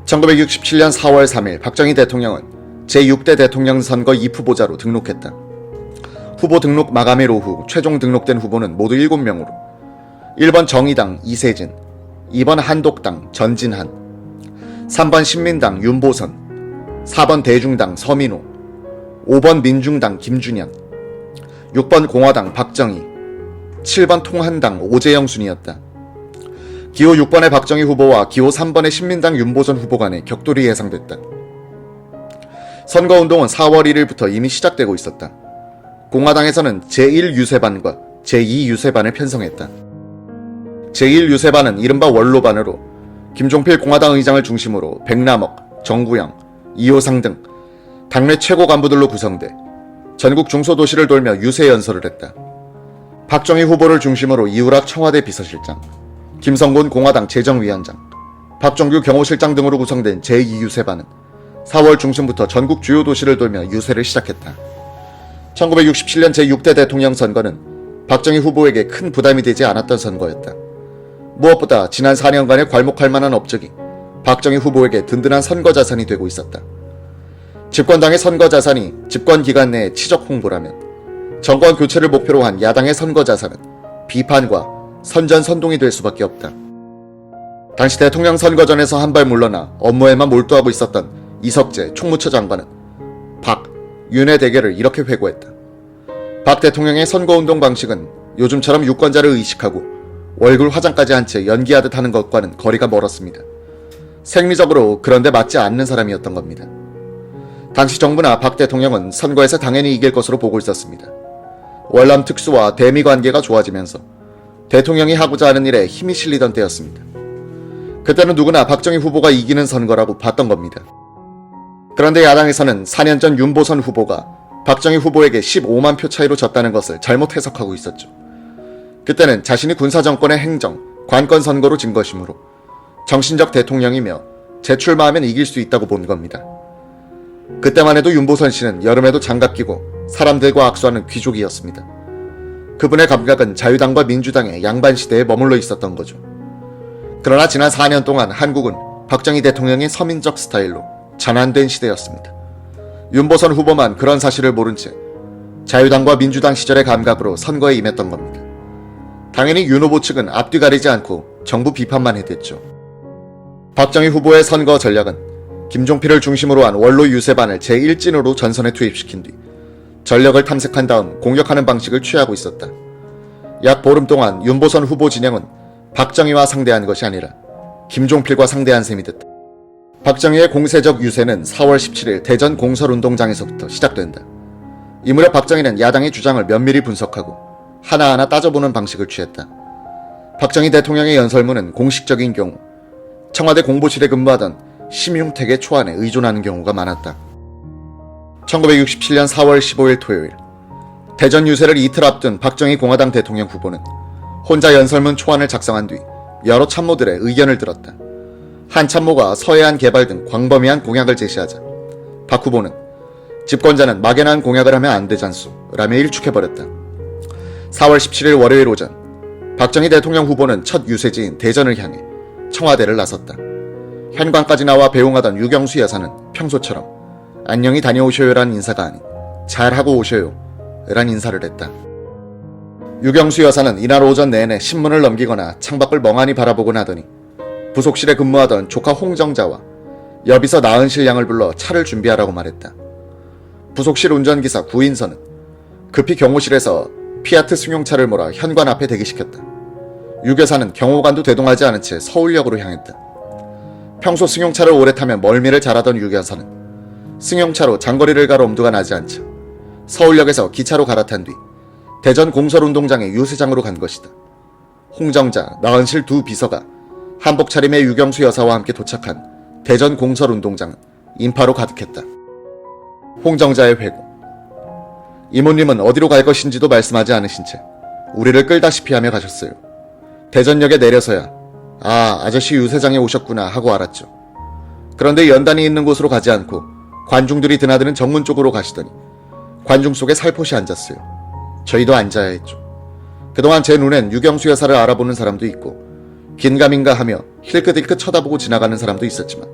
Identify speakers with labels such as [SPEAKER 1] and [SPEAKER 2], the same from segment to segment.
[SPEAKER 1] 1967년 4월 3일 박정희 대통령은 제6대 대통령 선거 2후보자로 등록했다. 후보 등록 마감일 오후 최종 등록된 후보는 모두 7명으로 1번 정의당 이세진, 2번 한독당 전진한, 3번 신민당 윤보선, 4번 대중당 서민호, 5번 민중당 김준현, 6번 공화당 박정희, 7번 통한당 오재영 순이었다. 기호 6번의 박정희 후보와 기호 3번의 신민당 윤보선 후보 간의 격돌이 예상됐다. 선거운동은 4월 1일부터 이미 시작되고 있었다. 공화당에서는 제1유세반과 제2유세반을 편성했다. 제1유세반은 이른바 원로반으로 김종필 공화당 의장을 중심으로 백남억, 정구영, 이호상 등 당내 최고 간부들로 구성돼 전국 중소도시를 돌며 유세연설을 했다. 박정희 후보를 중심으로 이우락 청와대 비서실장, 김성곤 공화당 재정위원장, 박종규 경호실장 등으로 구성된 제2유세반은 4월 중순부터 전국 주요 도시를 돌며 유세를 시작했다. 1967년 제6대 대통령 선거는 박정희 후보에게 큰 부담이 되지 않았던 선거였다. 무엇보다 지난 4년간의 괄목할 만한 업적이 박정희 후보에게 든든한 선거 자산이 되고 있었다. 집권당의 선거 자산이 집권 기간 내의 치적 홍보라면 정권 교체를 목표로 한 야당의 선거 자산은 비판과 선전선동이 될 수밖에 없다. 당시 대통령 선거전에서 한 발 물러나 업무에만 몰두하고 있었던 이석재 총무처 장관은 박, 윤의 대결을 이렇게 회고했다. 박 대통령의 선거운동 방식은 요즘처럼 유권자를 의식하고 얼굴 화장까지 한 채 연기하듯 하는 것과는 거리가 멀었습니다. 생리적으로 그런데 맞지 않는 사람이었던 겁니다. 당시 정부나 박 대통령은 선거에서 당연히 이길 것으로 보고 있었습니다. 월남 특수와 대미 관계가 좋아지면서 대통령이 하고자 하는 일에 힘이 실리던 때였습니다. 그때는 누구나 박정희 후보가 이기는 선거라고 봤던 겁니다. 그런데 야당에서는 4년 전 윤보선 후보가 박정희 후보에게 15만 표 차이로 졌다는 것을 잘못 해석하고 있었죠. 그때는 자신이 군사정권의 행정, 관건 선거로 진 것이므로 정신적 대통령이며 재출마하면 이길 수 있다고 본 겁니다. 그때만 해도 윤보선 씨는 여름에도 장갑 끼고 사람들과 악수하는 귀족이었습니다. 그분의 감각은 자유당과 민주당의 양반 시대에 머물러 있었던 거죠. 그러나 지난 4년 동안 한국은 박정희 대통령의 서민적 스타일로 전환된 시대였습니다. 윤보선 후보만 그런 사실을 모른 채 자유당과 민주당 시절의 감각으로 선거에 임했던 겁니다. 당연히 윤 후보 측은 앞뒤 가리지 않고 정부 비판만 해댔죠. 박정희 후보의 선거 전략은 김종필을 중심으로 한 원로 유세반을 제1진으로 전선에 투입시킨 뒤 전력을 탐색한 다음 공격하는 방식을 취하고 있었다. 약 보름 동안 윤보선 후보 진영은 박정희와 상대한 것이 아니라 김종필과 상대한 셈이 됐다. 박정희의 공세적 유세는 4월 17일 대전 공설운동장에서부터 시작된다. 이 무렵 박정희는 야당의 주장을 면밀히 분석하고 하나하나 따져보는 방식을 취했다. 박정희 대통령의 연설문은 공식적인 경우 청와대 공보실에 근무하던 심용택의 초안에 의존하는 경우가 많았다. 1967년 4월 15일 토요일, 대전 유세를 이틀 앞둔 박정희 공화당 대통령 후보는 혼자 연설문 초안을 작성한 뒤 여러 참모들의 의견을 들었다. 한 참모가 서해안 개발 등 광범위한 공약을 제시하자 박 후보는 집권자는 막연한 공약을 하면 안 되잖소 라며 일축해버렸다. 4월 17일 월요일 오전, 박정희 대통령 후보는 첫 유세지인 대전을 향해 청와대를 나섰다. 현관까지 나와 배웅하던 유경수 여사는 평소처럼 안녕히 다녀오셔요란 인사가 아닌 잘하고 오셔요 란 인사를 했다. 유경수 여사는 이날 오전 내내 신문을 넘기거나 창밖을 멍하니 바라보곤 하더니 부속실에 근무하던 조카 홍정자와 여비서 나은실 양을 불러 차를 준비하라고 말했다. 부속실 운전기사 구인선은 급히 경호실에서 피아트 승용차를 몰아 현관 앞에 대기시켰다. 유 여사는 경호관도 대동하지 않은 채 서울역으로 향했다. 평소 승용차를 오래 타며 멀미를 잘하던 유 여사는 승용차로 장거리를 갈 엄두가 나지 않자 서울역에서 기차로 갈아탄 뒤 대전 공설운동장의 유세장으로 간 것이다. 홍정자, 나은실 두 비서가 한복 차림의 유경수 여사와 함께 도착한 대전 공설운동장은 인파로 가득했다. 홍정자의 회고. 이모님은 어디로 갈 것인지도 말씀하지 않으신 채 우리를 끌다시피 하며 가셨어요. 대전역에 내려서야 아, 아저씨 유세장에 오셨구나 하고 알았죠. 그런데 연단이 있는 곳으로 가지 않고 관중들이 드나드는 정문 쪽으로 가시더니 관중 속에 살포시 앉았어요. 저희도 앉아야 했죠. 그동안 제 눈엔 유경수 여사를 알아보는 사람도 있고 긴가민가 하며 힐끗힐끗 쳐다보고 지나가는 사람도 있었지만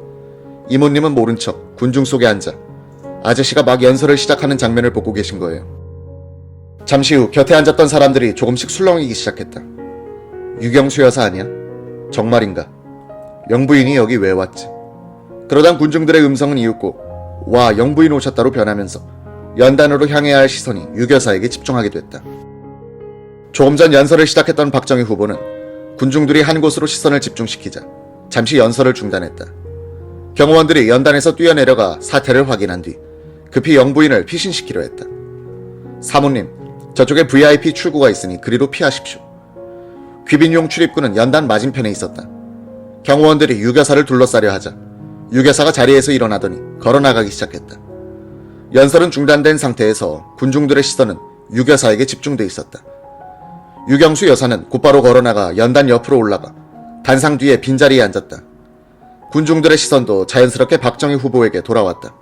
[SPEAKER 1] 이모님은 모른 척 군중 속에 앉아 아저씨가 막 연설을 시작하는 장면을 보고 계신 거예요. 잠시 후 곁에 앉았던 사람들이 조금씩 술렁이기 시작했다. 유경수 여사 아니야? 정말인가? 영부인이 여기 왜 왔지? 그러던 군중들의 음성은 이윽고 와, 영부인 오셨다로 변하면서 연단으로 향해야 할 시선이 유여사에게 집중하게 됐다. 조금 전 연설을 시작했던 박정희 후보는 군중들이 한 곳으로 시선을 집중시키자 잠시 연설을 중단했다. 경호원들이 연단에서 뛰어내려가 사태를 확인한 뒤 급히 영부인을 피신시키려 했다. 사모님, 저쪽에 VIP 출구가 있으니 그리로 피하십시오. 귀빈용 출입구는 연단 맞은편에 있었다. 경호원들이 유여사를 둘러싸려 하자 유여사가 자리에서 일어나더니 걸어나가기 시작했다. 연설은 중단된 상태에서 군중들의 시선은 유여사에게 집중돼 있었다. 유경수 여사는 곧바로 걸어나가 연단 옆으로 올라가 단상 뒤에 빈자리에 앉았다. 군중들의 시선도 자연스럽게 박정희 후보에게 돌아왔다.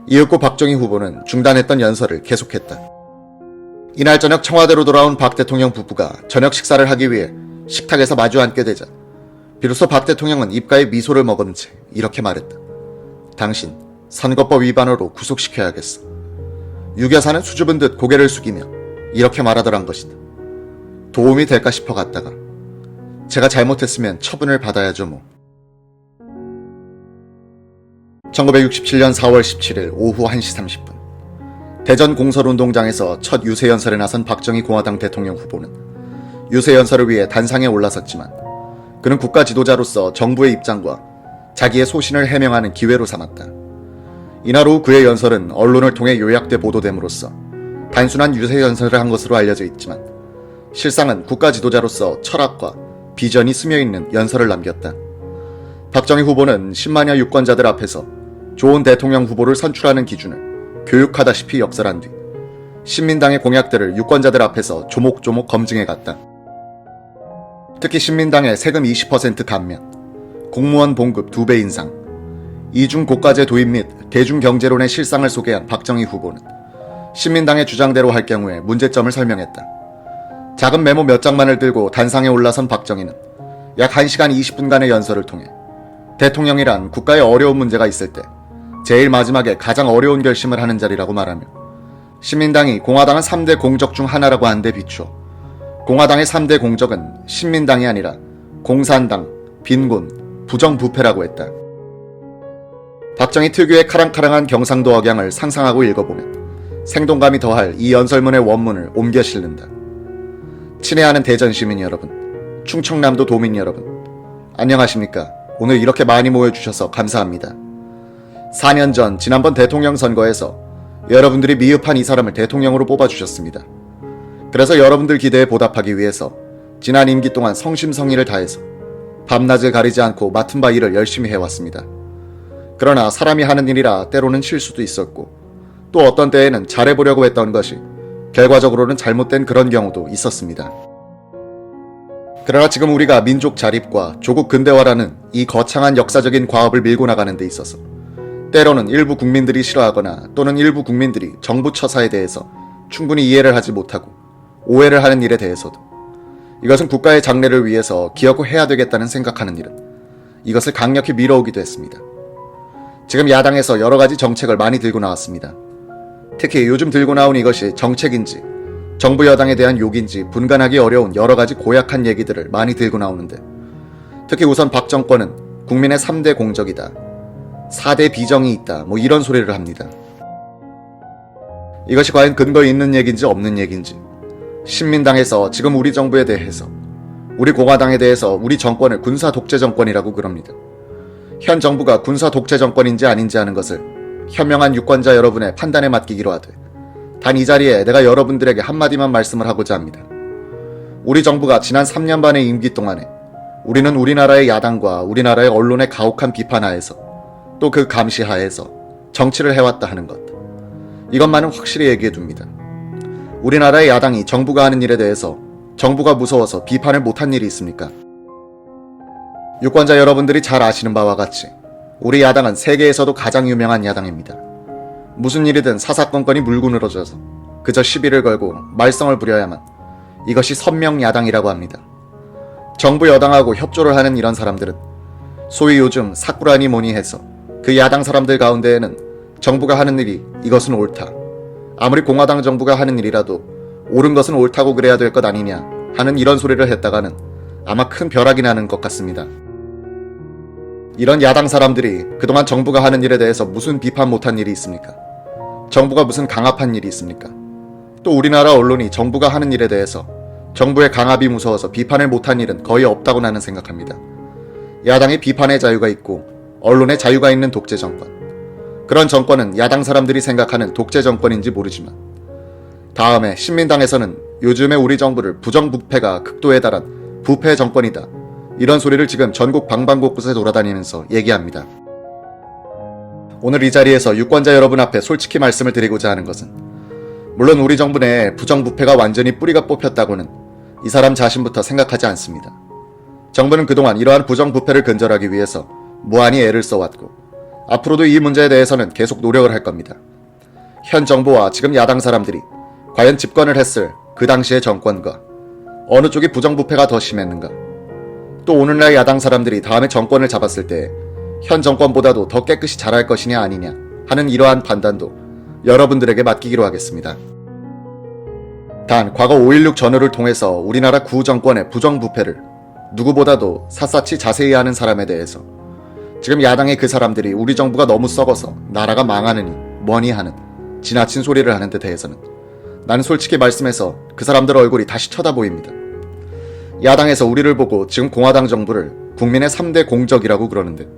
[SPEAKER 1] 이윽고 박정희 후보는 중단했던 연설을 계속했다. 이날 저녁 청와대로 돌아온 박 대통령 부부가 저녁 식사를 하기 위해 식탁에서 마주 앉게 되자 비로소 박 대통령은 입가에 미소를 머금은 채 이렇게 말했다. 당신 선거법 위반으로 구속시켜야겠어. 유여사는 수줍은 듯 고개를 숙이며 이렇게 말하더란 것이다. 도움이 될까 싶어 갔다가 제가 잘못했으면 처분을 받아야죠 뭐. 1967년 4월 17일 오후 1시 30분 대전 공설운동장에서 첫 유세연설에 나선 박정희 공화당 대통령 후보는 유세연설을 위해 단상에 올라섰지만 그는 국가 지도자로서 정부의 입장과 자기의 소신을 해명하는 기회로 삼았다. 이날 오후 그의 연설은 언론을 통해 요약돼 보도됨으로써 단순한 유세연설을 한 것으로 알려져 있지만 실상은 국가 지도자로서 철학과 비전이 스며있는 연설을 남겼다. 박정희 후보는 10만여 유권자들 앞에서 좋은 대통령 후보를 선출하는 기준을 교육하다시피 역설한 뒤 신민당의 공약들을 유권자들 앞에서 조목조목 검증해갔다. 특히 신민당의 세금 20% 감면, 공무원 봉급 2배 인상, 이중고가제 도입 및 대중경제론의 실상을 소개한 박정희 후보는 신민당의 주장대로 할 경우에 문제점을 설명했다. 작은 메모 몇 장만을 들고 단상에 올라선 박정희는 약 1시간 20분간의 연설을 통해 대통령이란 국가에 어려운 문제가 있을 때 제일 마지막에 가장 어려운 결심을 하는 자리라고 말하며 신민당이 공화당은 3대 공적 중 하나라고 한 데 비추어 공화당의 3대 공적은 신민당이 아니라 공산당, 빈곤, 부정부패라고 했다. 박정희 특유의 카랑카랑한 경상도 억양을 상상하고 읽어보면 생동감이 더할 이 연설문의 원문을 옮겨 실른다. 친애하는 대전 시민 여러분, 충청남도 도민 여러분, 안녕하십니까? 오늘 이렇게 많이 모여주셔서 감사합니다. 4년 전 지난번 대통령 선거에서 여러분들이 미흡한 이 사람을 대통령으로 뽑아주셨습니다. 그래서 여러분들 기대에 보답하기 위해서 지난 임기 동안 성심성의를 다해서 밤낮을 가리지 않고 맡은 바 일을 열심히 해왔습니다. 그러나 사람이 하는 일이라 때로는 실수도 있었고 또 어떤 때에는 잘해보려고 했던 것이 결과적으로는 잘못된 그런 경우도 있었습니다. 그러나 지금 우리가 민족 자립과 조국 근대화라는 이 거창한 역사적인 과업을 밀고 나가는 데 있어서 때로는 일부 국민들이 싫어하거나 또는 일부 국민들이 정부 처사에 대해서 충분히 이해를 하지 못하고 오해를 하는 일에 대해서도 이것은 국가의 장래를 위해서 기어코 해야 되겠다는 생각하는 일은 이것을 강력히 밀어오기도 했습니다. 지금 야당에서 여러 가지 정책을 많이 들고 나왔습니다. 특히 요즘 들고 나온 이것이 정책인지 정부 여당에 대한 욕인지 분간하기 어려운 여러 가지 고약한 얘기들을 많이 들고 나오는데 특히 우선 박 정권은 국민의 3대 공적이다. 4대 비정이 있다. 뭐 이런 소리를 합니다. 이것이 과연 근거 있는 얘기인지 없는 얘기인지 신민당에서 지금 우리 정부에 대해서 우리 공화당에 대해서 우리 정권을 군사 독재 정권이라고 그럽니다. 현 정부가 군사 독재 정권인지 아닌지 하는 것을 현명한 유권자 여러분의 판단에 맡기기로 하되 단 이 자리에 내가 여러분들에게 한마디만 말씀을 하고자 합니다. 우리 정부가 지난 3년 반의 임기 동안에 우리는 우리나라의 야당과 우리나라의 언론의 가혹한 비판하에서 또 그 감시하에서 정치를 해왔다 하는 것. 이것만은 확실히 얘기해둡니다. 우리나라의 야당이 정부가 하는 일에 대해서 정부가 무서워서 비판을 못한 일이 있습니까? 유권자 여러분들이 잘 아시는 바와 같이 우리 야당은 세계에서도 가장 유명한 야당입니다. 무슨 일이든 사사건건이 물고 늘어져서 그저 시비를 걸고 말썽을 부려야만 이것이 선명 야당이라고 합니다. 정부 여당하고 협조를 하는 이런 사람들은 소위 요즘 사꾸라니 뭐니 해서 그 야당 사람들 가운데에는 정부가 하는 일이 이것은 옳다, 아무리 공화당 정부가 하는 일이라도 옳은 것은 옳다고 그래야 될 것 아니냐 하는 이런 소리를 했다가는 아마 큰 벼락이 나는 것 같습니다. 이런 야당 사람들이 그동안 정부가 하는 일에 대해서 무슨 비판 못한 일이 있습니까? 정부가 무슨 강압한 일이 있습니까? 또 우리나라 언론이 정부가 하는 일에 대해서 정부의 강압이 무서워서 비판을 못한 일은 거의 없다고 나는 생각합니다. 야당의 비판의 자유가 있고 언론의 자유가 있는 독재 정권, 그런 정권은 야당 사람들이 생각하는 독재 정권인지 모르지만 다음에 신민당에서는 요즘에 우리 정부를 부정부패가 극도에 달한 부패 정권이다, 이런 소리를 지금 전국 방방곳곳에 돌아다니면서 얘기합니다. 오늘 이 자리에서 유권자 여러분 앞에 솔직히 말씀을 드리고자 하는 것은, 물론 우리 정부 내에 부정부패가 완전히 뿌리가 뽑혔다고는 이 사람 자신부터 생각하지 않습니다. 정부는 그동안 이러한 부정부패를 근절하기 위해서 무한히 애를 써왔고 앞으로도 이 문제에 대해서는 계속 노력을 할 겁니다. 현 정부와 지금 야당 사람들이 과연 집권을 했을 그 당시의 정권과 어느 쪽이 부정부패가 더 심했는가, 또 오늘날 야당 사람들이 다음에 정권을 잡았을 때 현 정권보다도 더 깨끗이 잘할 것이냐 아니냐 하는 이러한 판단도 여러분들에게 맡기기로 하겠습니다. 단 과거 5.16 전후를 통해서 우리나라 구정권의 부정부패를 누구보다도 샅샅이 자세히 아는 사람에 대해서 지금 야당의 그 사람들이 우리 정부가 너무 썩어서 나라가 망하느니 뭐니 하는 지나친 소리를 하는 데 대해서는 나는 솔직히 말씀해서 그 사람들 얼굴이 다시 쳐다보입니다. 야당에서 우리를 보고 지금 공화당 정부를 국민의 3대 공적이라고 그러는데,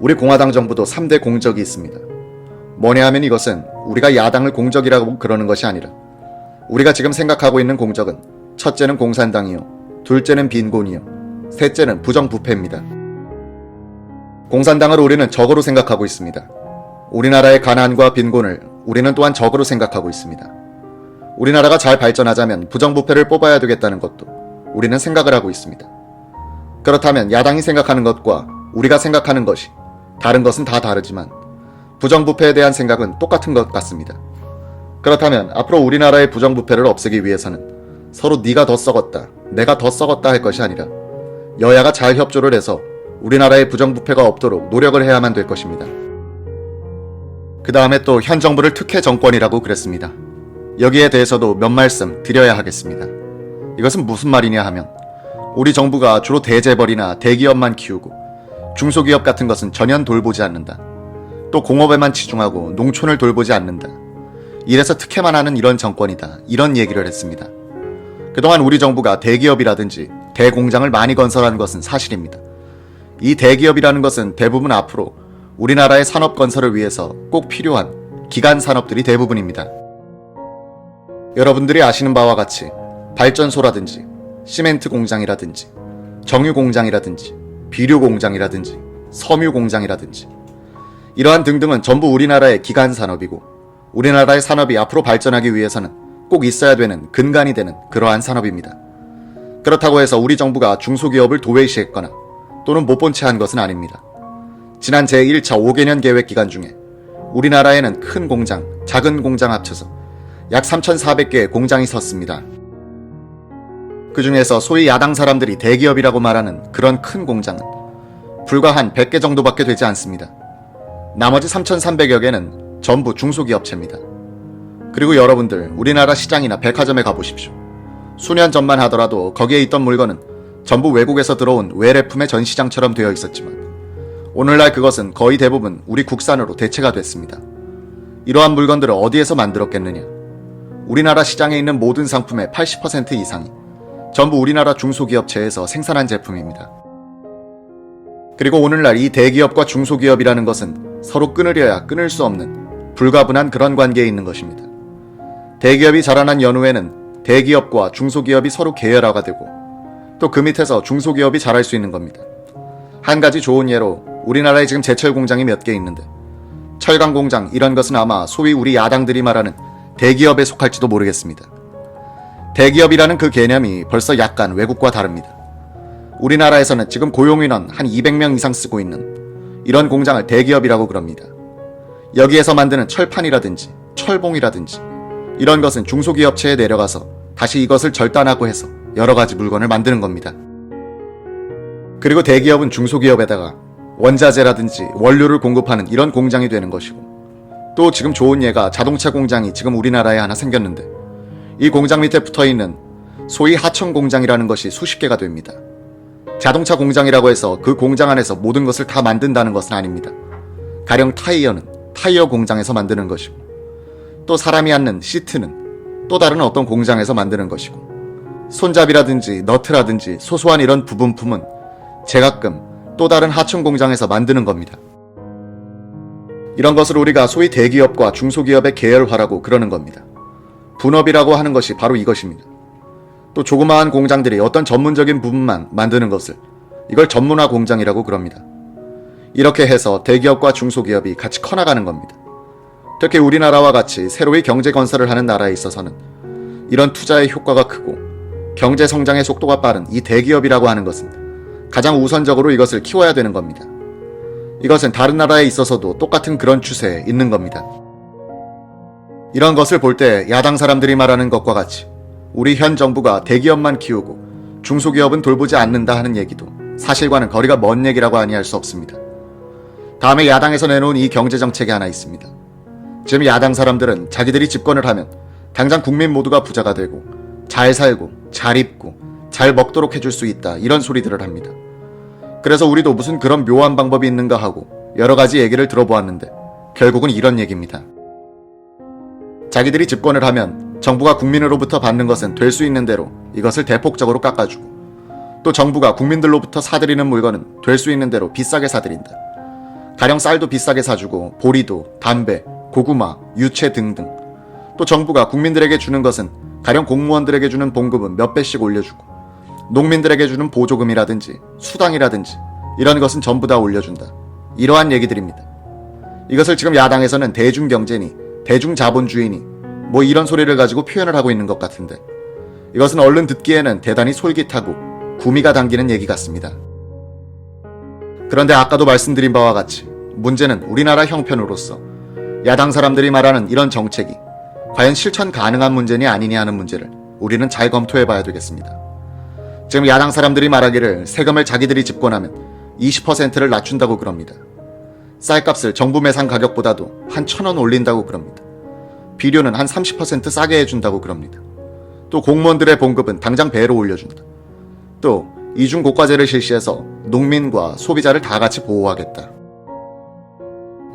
[SPEAKER 1] 우리 공화당 정부도 3대 공적이 있습니다. 뭐냐 하면 이것은 우리가 야당을 공적이라고 그러는 것이 아니라 우리가 지금 생각하고 있는 공적은 첫째는 공산당이요, 둘째는 빈곤이요, 셋째는 부정부패입니다. 공산당을 우리는 적으로 생각하고 있습니다. 우리나라의 가난과 빈곤을 우리는 또한 적으로 생각하고 있습니다. 우리나라가 잘 발전하자면 부정부패를 뽑아야 되겠다는 것도 우리는 생각을 하고 있습니다. 그렇다면 야당이 생각하는 것과 우리가 생각하는 것이 다른 것은 다 다르지만 부정부패에 대한 생각은 똑같은 것 같습니다. 그렇다면 앞으로 우리나라의 부정부패를 없애기 위해서는 서로 네가 더 썩었다, 내가 더 썩었다 할 것이 아니라 여야가 잘 협조를 해서 우리나라의 부정부패가 없도록 노력을 해야만 될 것입니다. 그 다음에 또 현 정부를 특혜 정권이라고 그랬습니다. 여기에 대해서도 몇 말씀 드려야 하겠습니다. 이것은 무슨 말이냐 하면, 우리 정부가 주로 대재벌이나 대기업만 키우고 중소기업 같은 것은 전혀 돌보지 않는다, 또 공업에만 치중하고 농촌을 돌보지 않는다, 이래서 특혜만 하는 이런 정권이다, 이런 얘기를 했습니다. 그동안 우리 정부가 대기업이라든지 대공장을 많이 건설한 것은 사실입니다. 이 대기업이라는 것은 대부분 앞으로 우리나라의 산업 건설을 위해서 꼭 필요한 기간 산업들이 대부분입니다. 여러분들이 아시는 바와 같이 발전소라든지 시멘트 공장이라든지 정유 공장이라든지 비료 공장이라든지 섬유 공장이라든지 이러한 등등은 전부 우리나라의 기간 산업이고, 우리나라의 산업이 앞으로 발전하기 위해서는 꼭 있어야 되는 근간이 되는 그러한 산업입니다. 그렇다고 해서 우리 정부가 중소기업을 도외시했거나 또는 못 본 채 한 것은 아닙니다. 지난 제1차 5개년 계획 기간 중에 우리나라에는 큰 공장, 작은 공장 합쳐서 약 3,400개의 공장이 섰습니다. 그 중에서 소위 야당 사람들이 대기업이라고 말하는 그런 큰 공장은 불과 한 100개 정도밖에 되지 않습니다. 나머지 3,300여 개는 전부 중소기업체입니다. 그리고 여러분들 우리나라 시장이나 백화점에 가보십시오. 수년 전만 하더라도 거기에 있던 물건은 전부 외국에서 들어온 외래품의 전시장처럼 되어 있었지만 오늘날 그것은 거의 대부분 우리 국산으로 대체가 됐습니다. 이러한 물건들을 어디에서 만들었겠느냐? 우리나라 시장에 있는 모든 상품의 80% 이상이 전부 우리나라 중소기업체에서 생산한 제품입니다. 그리고 오늘날 이 대기업과 중소기업이라는 것은 서로 끊으려야 끊을 수 없는 불가분한 그런 관계에 있는 것입니다. 대기업이 자라난 연후에는 대기업과 중소기업이 서로 계열화가 되고 또 그 밑에서 중소기업이 자랄 수 있는 겁니다. 한 가지 좋은 예로 우리나라에 지금 제철 공장이 몇 개 있는데 철강 공장 이런 것은 아마 소위 우리 야당들이 말하는 대기업에 속할지도 모르겠습니다. 대기업이라는 그 개념이 벌써 약간 외국과 다릅니다. 우리나라에서는 지금 고용인원 한 200명 이상 쓰고 있는 이런 공장을 대기업이라고 그럽니다. 여기에서 만드는 철판이라든지 철봉이라든지 이런 것은 중소기업체에 내려가서 다시 이것을 절단하고 해서 여러 가지 물건을 만드는 겁니다. 그리고 대기업은 중소기업에다가 원자재라든지 원료를 공급하는 이런 공장이 되는 것이고, 또 지금 좋은 예가 자동차 공장이 지금 우리나라에 하나 생겼는데, 이 공장 밑에 붙어있는 소위 하청 공장이라는 것이 수십 개가 됩니다. 자동차 공장이라고 해서 그 공장 안에서 모든 것을 다 만든다는 것은 아닙니다. 가령 타이어는 타이어 공장에서 만드는 것이고, 또 사람이 앉는 시트는 또 다른 어떤 공장에서 만드는 것이고, 손잡이라든지 너트라든지 소소한 이런 부분품은 제각금 또 다른 하청 공장에서 만드는 겁니다. 이런 것을 우리가 소위 대기업과 중소기업의 계열화라고 그러는 겁니다. 분업이라고 하는 것이 바로 이것입니다. 또 조그마한 공장들이 어떤 전문적인 부분만 만드는 것을 이걸 전문화 공장이라고 그럽니다. 이렇게 해서 대기업과 중소기업이 같이 커나가는 겁니다. 특히 우리나라와 같이 새로이 경제 건설을 하는 나라에 있어서는 이런 투자의 효과가 크고 경제 성장의 속도가 빠른 이 대기업이라고 하는 것은 가장 우선적으로 이것을 키워야 되는 겁니다. 이것은 다른 나라에 있어서도 똑같은 그런 추세에 있는 겁니다. 이런 것을 볼 때 야당 사람들이 말하는 것과 같이 우리 현 정부가 대기업만 키우고 중소기업은 돌보지 않는다 하는 얘기도 사실과는 거리가 먼 얘기라고 아니할 수 없습니다. 다음에 야당에서 내놓은 이 경제정책이 하나 있습니다. 지금 야당 사람들은 자기들이 집권을 하면 당장 국민 모두가 부자가 되고 잘 살고 잘 입고 잘 먹도록 해줄 수 있다, 이런 소리들을 합니다. 그래서 우리도 무슨 그런 묘한 방법이 있는가 하고 여러 가지 얘기를 들어보았는데 결국은 이런 얘기입니다. 자기들이 집권을 하면 정부가 국민으로부터 받는 것은 될 수 있는 대로 이것을 대폭적으로 깎아주고, 또 정부가 국민들로부터 사들이는 물건은 될 수 있는 대로 비싸게 사들인다. 가령 쌀도 비싸게 사주고 보리도, 담배, 고구마, 유채 등등. 또 정부가 국민들에게 주는 것은 가령 공무원들에게 주는 봉급은 몇 배씩 올려주고, 농민들에게 주는 보조금이라든지 수당이라든지 이런 것은 전부 다 올려준다. 이러한 얘기들입니다. 이것을 지금 야당에서는 대중경제니 대중자본주의니 뭐 이런 소리를 가지고 표현을 하고 있는 것 같은데, 이것은 얼른 듣기에는 대단히 솔깃하고 구미가 당기는 얘기 같습니다. 그런데 아까도 말씀드린 바와 같이 문제는 우리나라 형편으로서 야당 사람들이 말하는 이런 정책이 과연 실천 가능한 문제니 아니냐 하는 문제를 우리는 잘 검토해 봐야 되겠습니다. 지금 야당 사람들이 말하기를 세금을 자기들이 집권하면 20%를 낮춘다고 그럽니다. 쌀값을 정부 매상 가격보다도 한 1,000원 올린다고 그럽니다. 비료는 한 30% 싸게 해준다고 그럽니다. 또 공무원들의 봉급은 당장 배로 올려준다. 또 이중고과제를 실시해서 농민과 소비자를 다 같이 보호하겠다.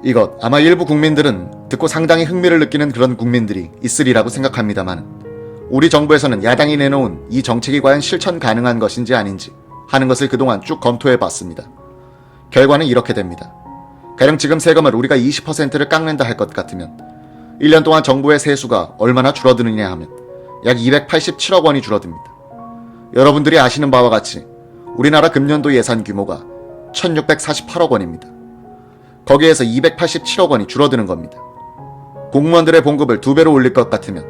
[SPEAKER 1] 이것 아마 일부 국민들은 듣고 상당히 흥미를 느끼는 그런 국민들이 있으리라고 생각합니다만, 우리 정부에서는 야당이 내놓은 이 정책이 과연 실천 가능한 것인지 아닌지 하는 것을 그동안 쭉 검토해 봤습니다. 결과는 이렇게 됩니다. 가령 지금 세금을 우리가 20%를 깎는다 할 것 같으면 1년 동안 정부의 세수가 얼마나 줄어드느냐 하면 약 287억 원이 줄어듭니다. 여러분들이 아시는 바와 같이 우리나라 금년도 예산 규모가 1648억 원입니다. 거기에서 287억 원이 줄어드는 겁니다. 공무원들의 봉급을 2배로 올릴 것 같으면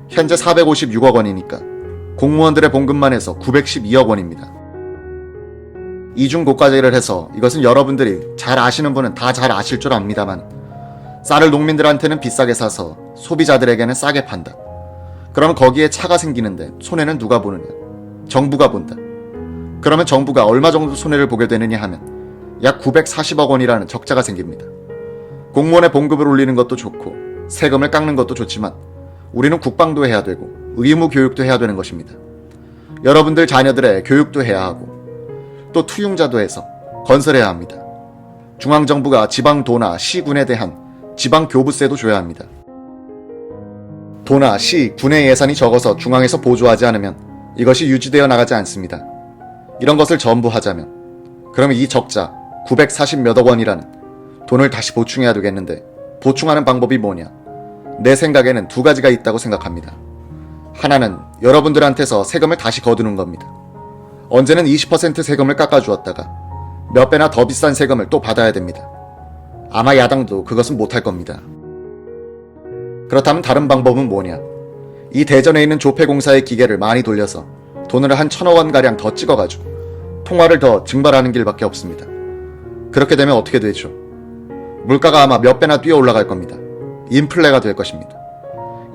[SPEAKER 1] 현재 456억 원이니까 공무원들의 봉급만 해서 912억 원입니다. 이중고과제를 해서, 이것은 여러분들이 잘 아시는 분은 다 잘 아실 줄 압니다만, 쌀을 농민들한테는 비싸게 사서 소비자들에게는 싸게 판다. 그러면 거기에 차가 생기는데 손해는 누가 보느냐? 정부가 본다. 그러면 정부가 얼마 정도 손해를 보게 되느냐 하면 약 940억 원이라는 적자가 생깁니다. 공무원의 봉급을 올리는 것도 좋고 세금을 깎는 것도 좋지만 우리는 국방도 해야 되고 의무 교육도 해야 되는 것입니다. 여러분들 자녀들의 교육도 해야 하고 또 투융자도 해서 건설해야 합니다. 중앙정부가 지방도나 시군에 대한 지방교부세도 줘야 합니다. 도나 시, 군의 예산이 적어서 중앙에서 보조하지 않으면 이것이 유지되어 나가지 않습니다. 이런 것을 전부 하자면 그러면 이 적자 940 몇억 원이라는 돈을 다시 보충해야 되겠는데, 보충하는 방법이 뭐냐? 내 생각에는 두 가지가 있다고 생각합니다. 하나는 여러분들한테서 세금을 다시 거두는 겁니다. 언제는 20% 세금을 깎아주었다가 몇 배나 더 비싼 세금을 또 받아야 됩니다. 아마 야당도 그것은 못할 겁니다. 그렇다면 다른 방법은 뭐냐? 이 대전에 있는 조폐공사의 기계를 많이 돌려서 돈을 한 1,000억 원가량 더 찍어가지고 통화를 더 증발하는 길밖에 없습니다. 그렇게 되면 어떻게 되죠? 물가가 아마 몇 배나 뛰어 올라갈 겁니다. 인플레가 될 것입니다.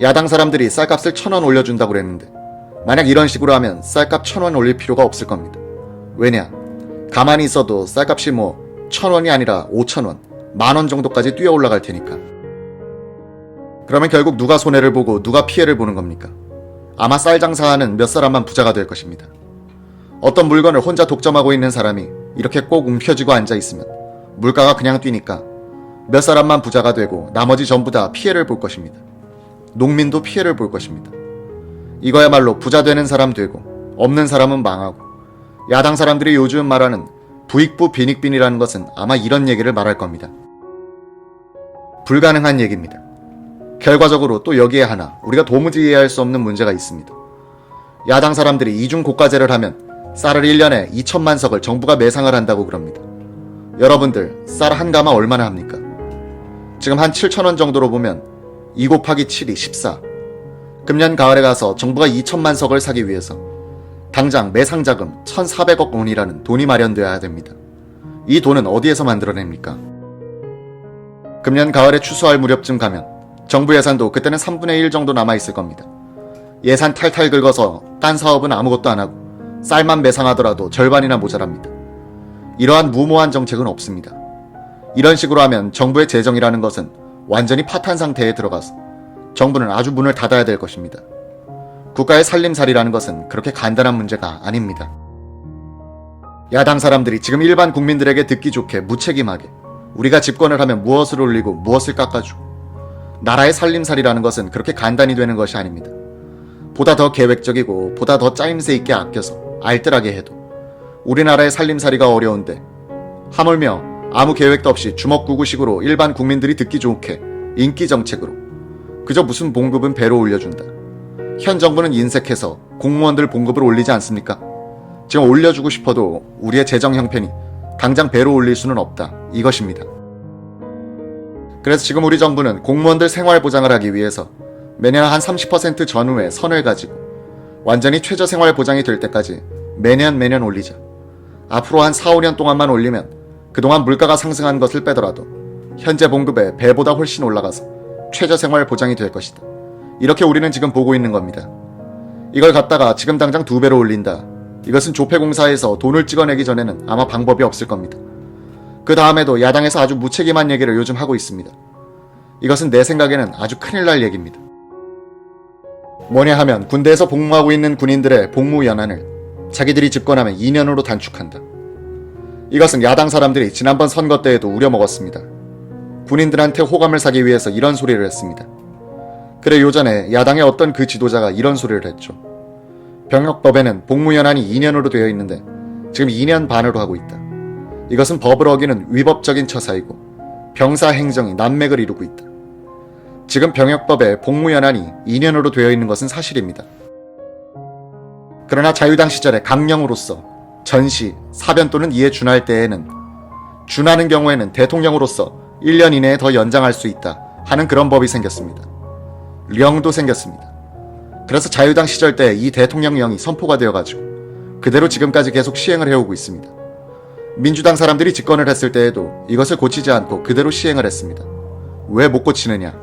[SPEAKER 1] 야당 사람들이 쌀값을 1,000원 올려준다고 그랬는데 만약 이런 식으로 하면 쌀값 1,000원 올릴 필요가 없을 겁니다. 왜냐? 가만히 있어도 쌀값이 1,000원이 아니라 5,000원, 10,000원 정도까지 뛰어 올라갈 테니까. 그러면 결국 누가 손해를 보고 누가 피해를 보는 겁니까? 아마 쌀 장사하는 몇 사람만 부자가 될 것입니다. 어떤 물건을 혼자 독점하고 있는 사람이 이렇게 꼭 움켜쥐고 앉아 있으면 물가가 그냥 뛰니까 몇 사람만 부자가 되고 나머지 전부 다 피해를 볼 것입니다. 농민도 피해를 볼 것입니다. 이거야말로 부자 되는 사람 되고 없는 사람은 망하고, 야당 사람들이 요즘 말하는 부익부 빈익빈이라는 것은 아마 이런 얘기를 말할 겁니다. 불가능한 얘기입니다. 결과적으로 또 여기에 하나 우리가 도무지 이해할 수 없는 문제가 있습니다. 야당 사람들이 이중고가제를 하면 쌀을 1년에 2천만 석을 정부가 매상을 한다고 그럽니다. 여러분들 쌀 한 가마 얼마나 합니까? 지금 한 7,000원 정도로 보면 2 곱하기 7이 14. 금년 가을에 가서 정부가 2천만 석을 사기 위해서 당장 매상자금 1,400억 원이라는 돈이 마련되어야 됩니다. 이 돈은 어디에서 만들어냅니까? 금년 가을에 추수할 무렵쯤 가면 정부 예산도 그때는 3분의 1 정도 남아있을 겁니다. 예산 탈탈 긁어서 딴 사업은 아무것도 안 하고 쌀만 매상하더라도 절반이나 모자랍니다. 이러한 무모한 정책은 없습니다. 이런 식으로 하면 정부의 재정이라는 것은 완전히 파탄 상태에 들어가서 정부는 아주 문을 닫아야 될 것입니다. 국가의 살림살이라는 것은 그렇게 간단한 문제가 아닙니다. 야당 사람들이 지금 일반 국민들에게 듣기 좋게 무책임하게 우리가 집권을 하면 무엇을 올리고 무엇을 깎아주고, 나라의 살림살이라는 것은 그렇게 간단히 되는 것이 아닙니다. 보다 더 계획적이고 보다 더 짜임새 있게 아껴서 알뜰하게 해도 우리나라의 살림살이가 어려운데, 하물며 아무 계획도 없이 주먹구구식으로 일반 국민들이 듣기 좋게 인기 정책으로 그저 무슨 봉급은 배로 올려준다. 현 정부는 인색해서 공무원들 봉급을 올리지 않습니까? 지금 올려주고 싶어도 우리의 재정 형편이 당장 배로 올릴 수는 없다. 이것입니다. 그래서 지금 우리 정부는 공무원들 생활 보장을 하기 위해서 매년 한 30% 전후의 선을 가지고 완전히 최저 생활 보장이 될 때까지 매년 올리자. 앞으로 한 4, 5년 동안만 올리면 그동안 물가가 상승한 것을 빼더라도 현재 봉급의 배보다 훨씬 올라가서 최저 생활 보장이 될 것이다. 이렇게 우리는 지금 보고 있는 겁니다. 이걸 갖다가 지금 당장 2배로 올린다. 이것은 조폐공사에서 돈을 찍어내기 전에는 아마 방법이 없을 겁니다. 그 다음에도 야당에서 아주 무책임한 얘기를 요즘 하고 있습니다. 이것은 내 생각에는 아주 큰일 날 얘기입니다. 뭐냐 하면 군대에서 복무하고 있는 군인들의 복무 연한을 자기들이 집권하면 2년으로 단축한다. 이것은 야당 사람들이 지난번 선거 때에도 우려먹었습니다. 군인들한테 호감을 사기 위해서 이런 소리를 했습니다. 그래 요전에 야당의 어떤 그 지도자가 이런 소리를 했죠. 병역법에는 복무연한이 2년으로 되어 있는데 지금 2년 반으로 하고 있다. 이것은 법을 어기는 위법적인 처사이고 병사행정이 난맥을 이루고 있다. 지금 병역법에 복무연한이 2년으로 되어 있는 것은 사실입니다. 그러나 자유당 시절에 강령으로서 전시, 사변 또는 이에 준할 때에는 준하는 경우에는 대통령으로서 1년 이내에 더 연장할 수 있다 하는 그런 법이 생겼습니다. 령도 생겼습니다. 그래서 자유당 시절 때 이 대통령령이 선포가 되어가지고 그대로 지금까지 계속 시행을 해오고 있습니다. 민주당 사람들이 집권을 했을 때에도 이것을 고치지 않고 그대로 시행을 했습니다. 왜 못 고치느냐?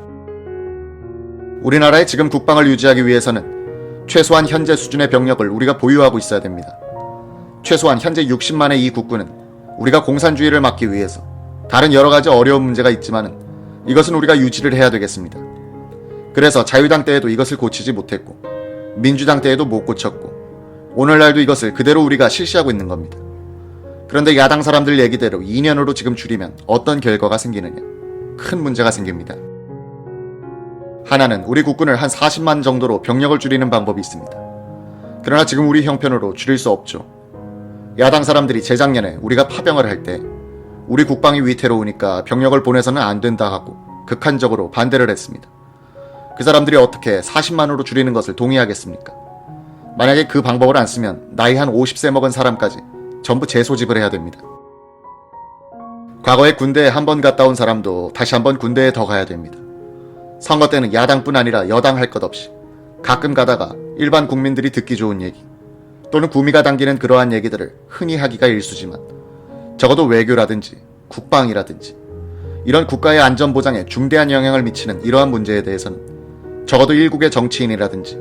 [SPEAKER 1] 우리나라의 지금 국방을 유지하기 위해서는 최소한 현재 수준의 병력을 우리가 보유하고 있어야 됩니다. 최소한 현재 60만의 이 국군은 우리가 공산주의를 막기 위해서 다른 여러가지 어려운 문제가 있지만은 이것은 우리가 유지를 해야 되겠습니다. 그래서 자유당 때에도 이것을 고치지 못했고 민주당 때에도 못 고쳤고 오늘날도 이것을 그대로 우리가 실시하고 있는 겁니다. 그런데 야당 사람들 얘기대로 2년으로 지금 줄이면 어떤 결과가 생기느냐? 큰 문제가 생깁니다. 하나는 우리 국군을 한 40만 정도로 병력을 줄이는 방법이 있습니다. 그러나 지금 우리 형편으로 줄일 수 없죠. 야당 사람들이 재작년에 우리가 파병을 할 때 우리 국방이 위태로우니까 병력을 보내서는 안 된다 하고 극한적으로 반대를 했습니다. 그 사람들이 어떻게 40만으로 줄이는 것을 동의하겠습니까? 만약에 그 방법을 안 쓰면 나이 한 50세 먹은 사람까지 전부 재소집을 해야 됩니다. 과거에 군대에 한 번 갔다 온 사람도 다시 한번 군대에 더 가야 됩니다. 선거 때는 야당뿐 아니라 여당 할 것 없이 가끔 가다가 일반 국민들이 듣기 좋은 얘기 또는 구미가 당기는 그러한 얘기들을 흔히 하기가 일쑤지만 적어도 외교라든지 국방이라든지 이런 국가의 안전보장에 중대한 영향을 미치는 이러한 문제에 대해서는 적어도 일국의 정치인이라든지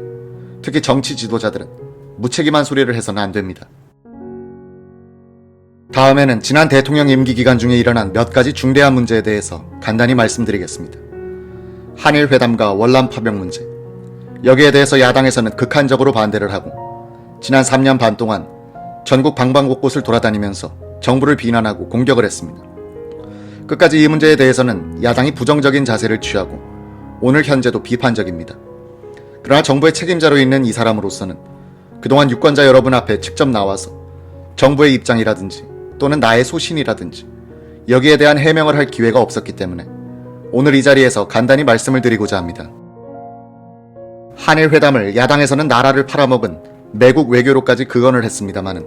[SPEAKER 1] 특히 정치 지도자들은 무책임한 소리를 해서는 안 됩니다. 다음에는 지난 대통령 임기 기간 중에 일어난 몇 가지 중대한 문제에 대해서 간단히 말씀드리겠습니다. 한일 회담과 월남 파병 문제. 여기에 대해서 야당에서는 극한적으로 반대를 하고 지난 3년 반 동안 전국 방방곳곳을 돌아다니면서 정부를 비난하고 공격을 했습니다. 끝까지 이 문제에 대해서는 야당이 부정적인 자세를 취하고 오늘 현재도 비판적입니다. 그러나 정부의 책임자로 있는 이 사람으로서는 그동안 유권자 여러분 앞에 직접 나와서 정부의 입장이라든지 또는 나의 소신이라든지 여기에 대한 해명을 할 기회가 없었기 때문에 오늘 이 자리에서 간단히 말씀을 드리고자 합니다. 한일 회담을 야당에서는 나라를 팔아먹은 매국 외교로까지 극언을 했습니다마는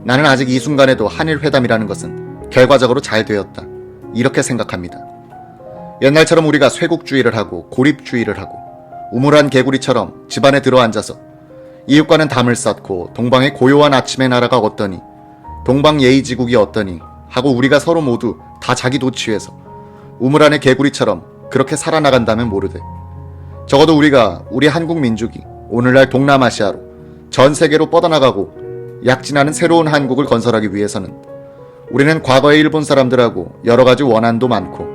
[SPEAKER 1] 나는 아직 이 순간에도 한일 회담이라는 것은 결과적으로 잘 되었다, 이렇게 생각합니다. 옛날처럼 우리가 쇄국주의를 하고 고립주의를 하고 우물한 개구리처럼 집안에 들어앉아서 이웃과는 담을 쌓고 동방의 고요한 아침의 나라가 어떠니 동방예의지국이 어떠니 하고 우리가 서로 모두 다 자기 도취해서 우물 안의 개구리처럼 그렇게 살아나간다면 모르되 적어도 우리가 우리 한국 민족이 오늘날 동남아시아로 전 세계로 뻗어나가고 약진하는 새로운 한국을 건설하기 위해서는 우리는 과거의 일본 사람들하고 여러 가지 원한도 많고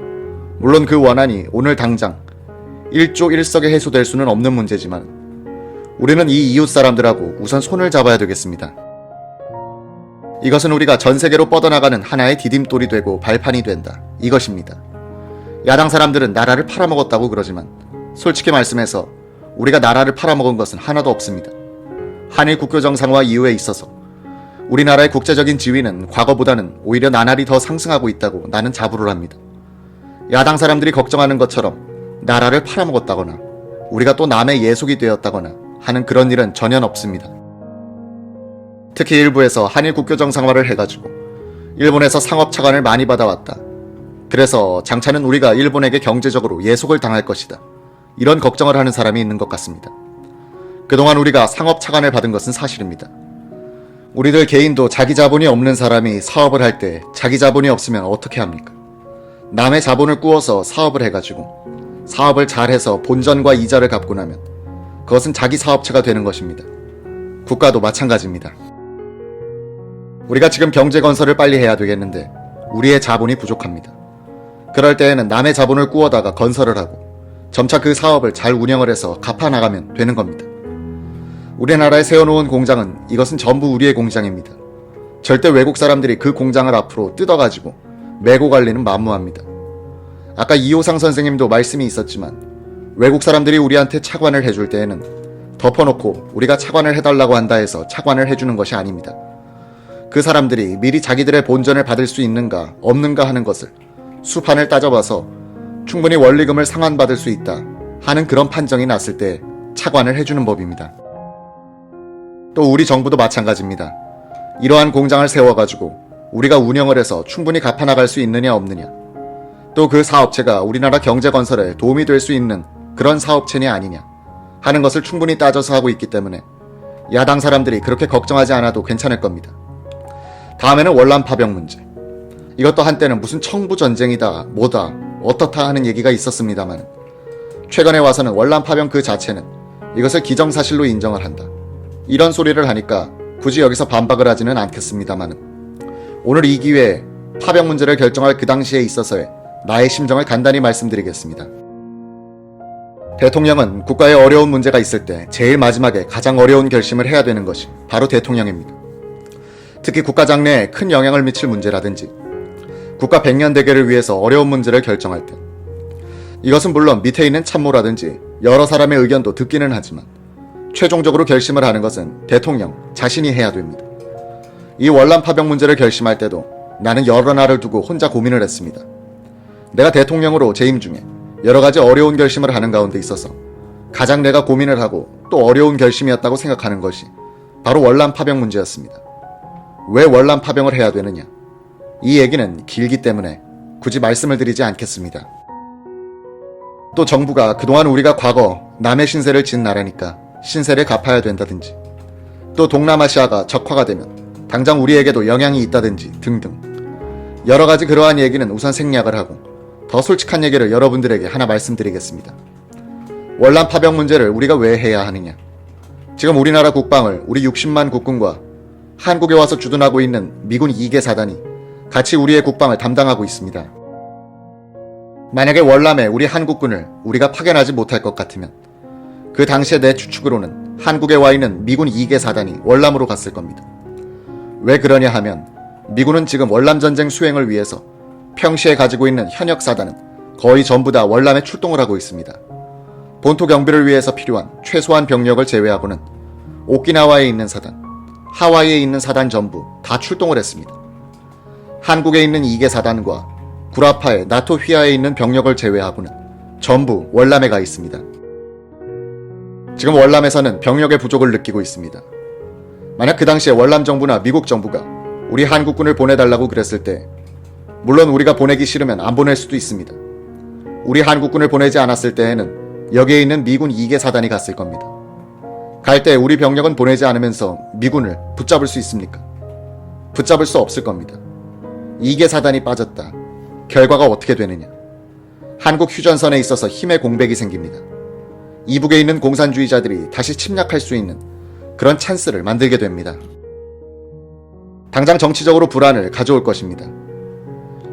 [SPEAKER 1] 물론 그 원한이 오늘 당장 일족일석에 해소될 수는 없는 문제지만 우리는 이 이웃 사람들하고 우선 손을 잡아야 되겠습니다. 이것은 우리가 전 세계로 뻗어나가는 하나의 디딤돌이 되고 발판이 된다, 이것입니다. 야당 사람들은 나라를 팔아먹었다고 그러지만 솔직히 말씀해서 우리가 나라를 팔아먹은 것은 하나도 없습니다. 한일 국교 정상화 이후에 있어서 우리나라의 국제적인 지위는 과거보다는 오히려 나날이 더 상승하고 있다고 나는 자부를 합니다. 야당 사람들이 걱정하는 것처럼 나라를 팔아먹었다거나 우리가 또 남의 예속이 되었다거나 하는 그런 일은 전혀 없습니다. 특히 일부에서 한일 국교 정상화를 해가지고 일본에서 상업 차관을 많이 받아왔다. 그래서 장차는 우리가 일본에게 경제적으로 예속을 당할 것이다, 이런 걱정을 하는 사람이 있는 것 같습니다. 그동안 우리가 상업 차관을 받은 것은 사실입니다. 우리들 개인도 자기 자본이 없는 사람이 사업을 할 때 자기 자본이 없으면 어떻게 합니까? 남의 자본을 꾸어서 사업을 해가지고 사업을 잘해서 본전과 이자를 갚고 나면 그것은 자기 사업체가 되는 것입니다. 국가도 마찬가지입니다. 우리가 지금 경제 건설을 빨리 해야 되겠는데 우리의 자본이 부족합니다. 그럴 때에는 남의 자본을 꾸어다가 건설을 하고 점차 그 사업을 잘 운영을 해서 갚아나가면 되는 겁니다. 우리나라에 세워놓은 공장은 이것은 전부 우리의 공장입니다. 절대 외국 사람들이 그 공장을 앞으로 뜯어가지고 메고 갈 리는 만무합니다. 아까 이호상 선생님도 말씀이 있었지만 외국 사람들이 우리한테 차관을 해줄 때에는 덮어놓고 우리가 차관을 해달라고 한다 해서 차관을 해주는 것이 아닙니다. 그 사람들이 미리 자기들의 본전을 받을 수 있는가 없는가 하는 것을 수판을 따져봐서 충분히 원리금을 상환받을 수 있다 하는 그런 판정이 났을 때 차관을 해주는 법입니다. 또 우리 정부도 마찬가지입니다. 이러한 공장을 세워가지고 우리가 운영을 해서 충분히 갚아나갈 수 있느냐 없느냐, 또 그 사업체가 우리나라 경제 건설에 도움이 될 수 있는 그런 사업체냐 아니냐 하는 것을 충분히 따져서 하고 있기 때문에 야당 사람들이 그렇게 걱정하지 않아도 괜찮을 겁니다. 다음에는 월남 파병 문제. 이것도 한때는 무슨 청부 전쟁이다 뭐다 어떻다 하는 얘기가 있었습니다만 최근에 와서는 월남 파병 그 자체는 이것을 기정사실로 인정을 한다, 이런 소리를 하니까 굳이 여기서 반박을 하지는 않겠습니다만 오늘 이 기회에 파병 문제를 결정할 그 당시에 있어서의 나의 심정을 간단히 말씀드리겠습니다. 대통령은 국가에 어려운 문제가 있을 때 제일 마지막에 가장 어려운 결심을 해야 되는 것이 바로 대통령입니다. 특히 국가 장래에 큰 영향을 미칠 문제라든지 국가 100년 대계를 위해서 어려운 문제를 결정할 때 이것은 물론 밑에 있는 참모라든지 여러 사람의 의견도 듣기는 하지만 최종적으로 결심을 하는 것은 대통령 자신이 해야 됩니다. 이 월남 파병 문제를 결심할 때도 나는 여러 날을 두고 혼자 고민을 했습니다. 내가 대통령으로 재임 중에 여러 가지 어려운 결심을 하는 가운데 있어서 가장 내가 고민을 하고 또 어려운 결심이었다고 생각하는 것이 바로 월남 파병 문제였습니다. 왜 월남 파병을 해야 되느냐? 이 얘기는 길기 때문에 굳이 말씀을 드리지 않겠습니다. 또 정부가 그동안 우리가 과거 남의 신세를 진 나라니까 신세를 갚아야 된다든지, 또 동남아시아가 적화가 되면 당장 우리에게도 영향이 있다든지 등등 여러 가지 그러한 얘기는 우선 생략을 하고 더 솔직한 얘기를 여러분들에게 하나 말씀드리겠습니다. 월남 파병 문제를 우리가 왜 해야 하느냐? 지금 우리나라 국방을 우리 60만 국군과 한국에 와서 주둔하고 있는 미군 2개 사단이 같이 우리의 국방을 담당하고 있습니다. 만약에 월남에 우리 한국군을 우리가 파견하지 못할 것 같으면 그 당시에 내 추측으로는 한국에 와 있는 미군 2개 사단이 월남으로 갔을 겁니다. 왜 그러냐 하면 미군은 지금 월남전쟁 수행을 위해서 평시에 가지고 있는 현역 사단은 거의 전부 다 월남에 출동을 하고 있습니다. 본토 경비를 위해서 필요한 최소한 병력을 제외하고는 오키나와에 있는 사단, 하와이에 있는 사단 전부 다 출동을 했습니다. 한국에 있는 2개 사단과 구라파의 나토 휘하에 있는 병력을 제외하고는 전부 월남에 가 있습니다. 지금 월남에서는 병력의 부족을 느끼고 있습니다. 만약 그 당시에 월남 정부나 미국 정부가 우리 한국군을 보내달라고 그랬을 때 물론 우리가 보내기 싫으면 안 보낼 수도 있습니다. 우리 한국군을 보내지 않았을 때에는 여기에 있는 미군 2개 사단이 갔을 겁니다. 갈 때 우리 병력은 보내지 않으면서 미군을 붙잡을 수 있습니까? 붙잡을 수 없을 겁니다. 2개 사단이 빠졌다. 결과가 어떻게 되느냐? 한국 휴전선에 있어서 힘의 공백이 생깁니다. 이북에 있는 공산주의자들이 다시 침략할 수 있는 그런 찬스를 만들게 됩니다. 당장 정치적으로 불안을 가져올 것입니다.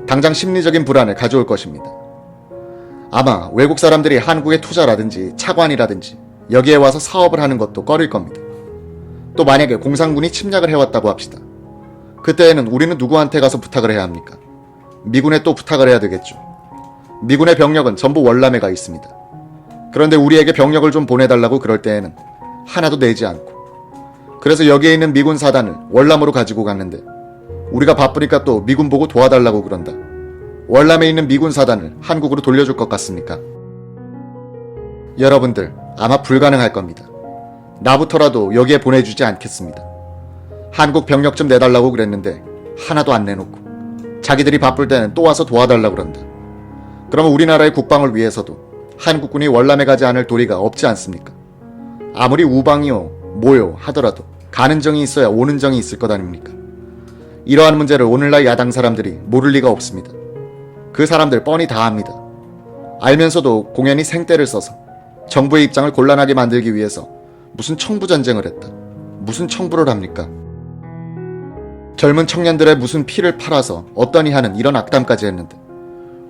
[SPEAKER 1] 당장 심리적인 불안을 가져올 것입니다. 아마 외국 사람들이 한국에 투자라든지 차관이라든지 여기에 와서 사업을 하는 것도 꺼릴 겁니다. 또 만약에 공산군이 침략을 해왔다고 합시다. 그때에는 우리는 누구한테 가서 부탁을 해야 합니까? 미군에 또 부탁을 해야 되겠죠. 미군의 병력은 전부 월남에 가 있습니다. 그런데 우리에게 병력을 좀 보내달라고 그럴 때에는 하나도 내지 않고 그래서 여기에 있는 미군 사단을 월남으로 가지고 갔는데 우리가 바쁘니까 또 미군 보고 도와달라고 그런다. 월남에 있는 미군 사단을 한국으로 돌려줄 것 같습니까? 여러분들 아마 불가능할 겁니다. 나부터라도 여기에 보내주지 않겠습니다. 한국 병력 좀 내달라고 그랬는데 하나도 안 내놓고 자기들이 바쁠 때는 또 와서 도와달라고 그런다. 그러면 우리나라의 국방을 위해서도 한국군이 월남에 가지 않을 도리가 없지 않습니까? 아무리 우방이요 뭐요 하더라도 가는 정이 있어야 오는 정이 있을 것 아닙니까? 이러한 문제를 오늘날 야당 사람들이 모를 리가 없습니다. 그 사람들 뻔히 다 압니다. 알면서도 공연히 생떼를 써서 정부의 입장을 곤란하게 만들기 위해서 무슨 청부전쟁을 했다. 무슨 청부를 합니까? 젊은 청년들의 무슨 피를 팔아서 어떠니 하는 이런 악담까지 했는데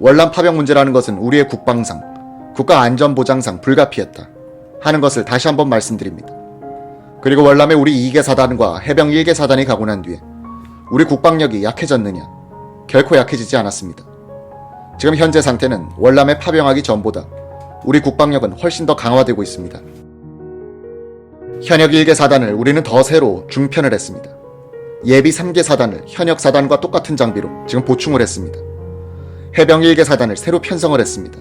[SPEAKER 1] 월남 파병 문제라는 것은 우리의 국방상, 국가안전보장상 불가피했다 하는 것을 다시 한번 말씀드립니다. 그리고 월남에 우리 2개 사단과 해병 1개 사단이 가고 난 뒤에 우리 국방력이 약해졌느냐? 결코 약해지지 않았습니다. 지금 현재 상태는 월남에 파병하기 전보다 우리 국방력은 훨씬 더 강화되고 있습니다. 현역 1개 사단을 우리는 더 새로 중편을 했습니다. 예비 3개 사단을 현역 사단과 똑같은 장비로 지금 보충을 했습니다. 해병 1개 사단을 새로 편성을 했습니다.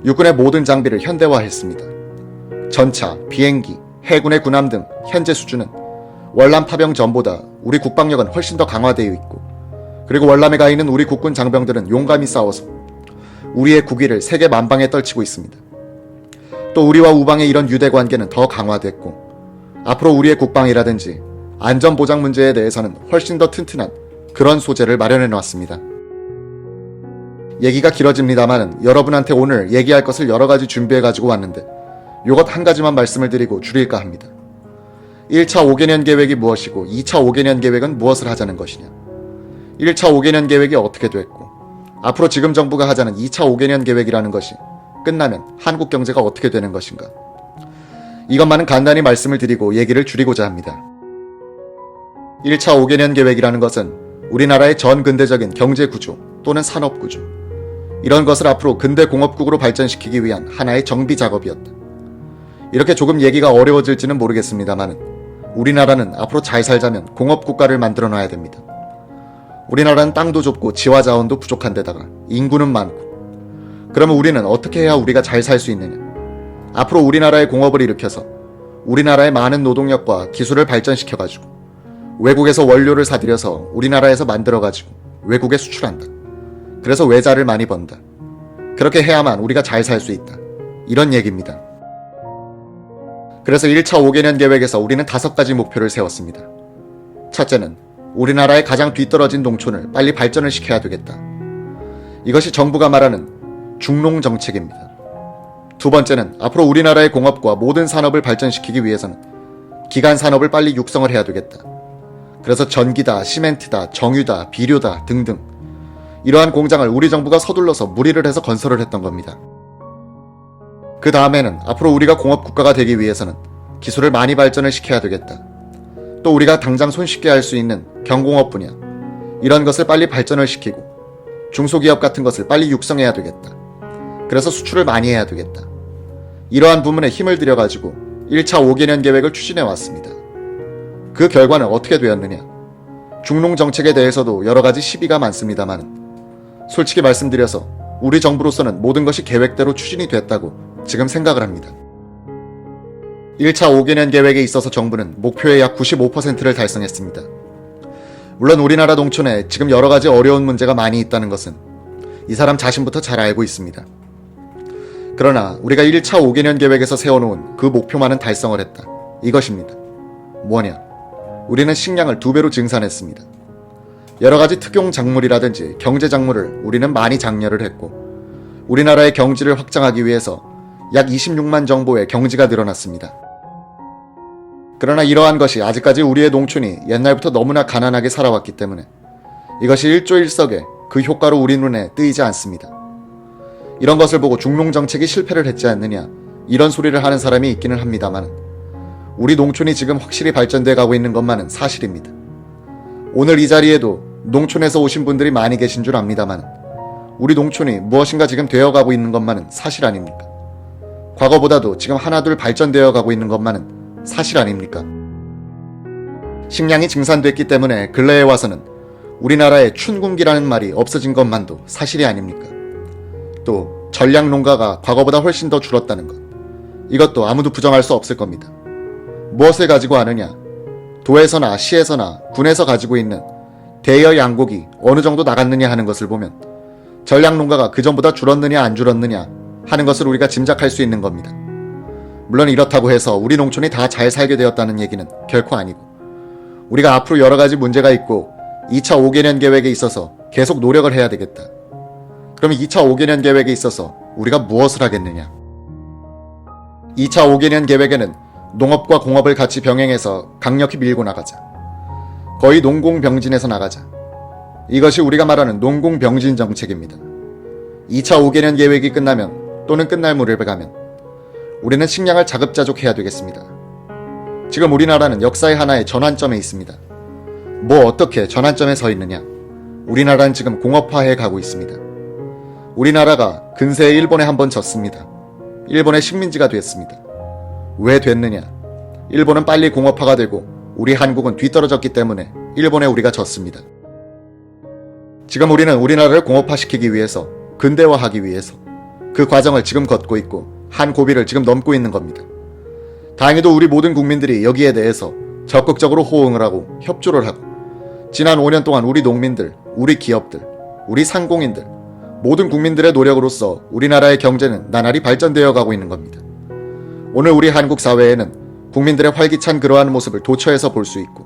[SPEAKER 1] 육군의 모든 장비를 현대화했습니다. 전차, 비행기, 해군의 군함 등 현재 수준은 월남 파병 전보다 우리 국방력은 훨씬 더 강화되어 있고 그리고 월남에 가 있는 우리 국군 장병들은 용감히 싸워서 우리의 국위를 세계 만방에 떨치고 있습니다. 또 우리와 우방의 이런 유대관계는 더 강화됐고 앞으로 우리의 국방이라든지 안전보장 문제에 대해서는 훨씬 더 튼튼한 그런 소재를 마련해 놨습니다. 얘기가 길어집니다만 여러분한테 오늘 얘기할 것을 여러 가지 준비해 가지고 왔는데 요것 한 가지만 말씀을 드리고 줄일까 합니다. 1차 5개년 계획이 무엇이고 2차 5개년 계획은 무엇을 하자는 것이냐. 1차 5개년 계획이 어떻게 됐고 앞으로 지금 정부가 하자는 2차 5개년 계획이라는 것이 끝나면 한국 경제가 어떻게 되는 것인가. 이것만은 간단히 말씀을 드리고 얘기를 줄이고자 합니다. 1차 5개년 계획이라는 것은 우리나라의 전 근대적인 경제 구조 또는 산업 구조 이런 것을 앞으로 근대 공업국으로 발전시키기 위한 하나의 정비 작업이었다. 이렇게 조금 얘기가 어려워질지는 모르겠습니다만 우리나라는 앞으로 잘 살자면 공업국가를 만들어 놔야 됩니다. 우리나라는 땅도 좁고 지화자원도 부족한 데다가 인구는 많고 그러면 우리는 어떻게 해야 우리가 잘 살 수 있느냐. 앞으로 우리나라의 공업을 일으켜서 우리나라의 많은 노동력과 기술을 발전시켜가지고 외국에서 원료를 사들여서 우리나라에서 만들어가지고 외국에 수출한다. 그래서 외자를 많이 번다. 그렇게 해야만 우리가 잘 살 수 있다. 이런 얘기입니다. 그래서 1차 5개년 계획에서 우리는 5가지 목표를 세웠습니다. 첫째는 우리나라의 가장 뒤떨어진 농촌을 빨리 발전을 시켜야 되겠다. 이것이 정부가 말하는 중농정책입니다. 두 번째는 앞으로 우리나라의 공업과 모든 산업을 발전시키기 위해서는 기간 산업을 빨리 육성을 해야 되겠다. 그래서 전기다, 시멘트다, 정유다, 비료다 등등 이러한 공장을 우리 정부가 서둘러서 무리를 해서 건설을 했던 겁니다. 그 다음에는 앞으로 우리가 공업국가가 되기 위해서는 기술을 많이 발전을 시켜야 되겠다. 또 우리가 당장 손쉽게 할 수 있는 경공업 분야 이런 것을 빨리 발전을 시키고 중소기업 같은 것을 빨리 육성해야 되겠다. 그래서 수출을 많이 해야 되겠다. 이러한 부분에 힘을 들여가지고 1차 5개년 계획을 추진해 왔습니다. 그 결과는 어떻게 되었느냐? 중농 정책에 대해서도 여러 가지 시비가 많습니다만 솔직히 말씀드려서 우리 정부로서는 모든 것이 계획대로 추진이 됐다고 지금 생각을 합니다. 1차 5개년 계획에 있어서 정부는 목표의 약 95%를 달성했습니다. 물론 우리나라 농촌에 지금 여러 가지 어려운 문제가 많이 있다는 것은 이 사람 자신부터 잘 알고 있습니다. 그러나 우리가 1차 5개년 계획에서 세워놓은 그 목표만은 달성을 했다. 이것입니다. 뭐냐? 우리는 식량을 2배로 증산했습니다. 여러 가지 특용 작물이라든지 경제 작물을 우리는 많이 장려를 했고 우리나라의 경지를 확장하기 위해서 약 26만 정도의 경지가 늘어났습니다. 그러나 이러한 것이 아직까지 우리의 농촌이 옛날부터 너무나 가난하게 살아왔기 때문에 이것이 일조일석에 그 효과로 우리 눈에 뜨이지 않습니다. 이런 것을 보고 중농정책이 실패를 했지 않느냐 이런 소리를 하는 사람이 있기는 합니다만 우리 농촌이 지금 확실히 발전돼 가고 있는 것만은 사실입니다. 오늘 이 자리에도 농촌에서 오신 분들이 많이 계신 줄 압니다만 우리 농촌이 무엇인가 지금 되어가고 있는 것만은 사실 아닙니까? 과거보다도 지금 하나둘 발전되어 가고 있는 것만은 사실 아닙니까? 식량이 증산됐기 때문에 근래에 와서는 우리나라에 춘궁기라는 말이 없어진 것만도 사실이 아닙니까? 또 전략농가가 과거보다 훨씬 더 줄었다는 것 이것도 아무도 부정할 수 없을 겁니다. 무엇을 가지고 아느냐? 도에서나 시에서나 군에서 가지고 있는 대여 양곡이 어느 정도 나갔느냐 하는 것을 보면 전략농가가 그전보다 줄었느냐 안 줄었느냐 하는 것을 우리가 짐작할 수 있는 겁니다. 물론 이렇다고 해서 우리 농촌이 다 잘 살게 되었다는 얘기는 결코 아니고 우리가 앞으로 여러 가지 문제가 있고 2차 5개년 계획에 있어서 계속 노력을 해야 되겠다. 그럼 2차 5개년 계획에 있어서 우리가 무엇을 하겠느냐? 2차 5개년 계획에는 농업과 공업을 같이 병행해서 강력히 밀고 나가자. 거의 농공병진에서 나가자. 이것이 우리가 말하는 농공병진 정책입니다. 2차 5개년 계획이 끝나면 또는 끝날 무렵에 가면 우리는 식량을 자급자족해야 되겠습니다. 지금 우리나라는 역사의 하나의 전환점에 있습니다. 뭐 어떻게 전환점에 서 있느냐? 우리나라는 지금 공업화해 가고 있습니다. 우리나라가 근세에 일본에 한번 졌습니다. 일본의 식민지가 됐습니다. 왜 됐느냐? 일본은 빨리 공업화가 되고 우리 한국은 뒤떨어졌기 때문에 일본에 우리가 졌습니다. 지금 우리는 우리나라를 공업화시키기 위해서 근대화하기 위해서 그 과정을 지금 걷고 있고 한 고비를 지금 넘고 있는 겁니다. 다행히도 우리 모든 국민들이 여기에 대해서 적극적으로 호응을 하고 협조를 하고 지난 5년 동안 우리 농민들, 우리 기업들, 우리 상공인들 모든 국민들의 노력으로서 우리나라의 경제는 나날이 발전되어 가고 있는 겁니다. 오늘 우리 한국 사회에는 국민들의 활기찬 그러한 모습을 도처에서 볼 수 있고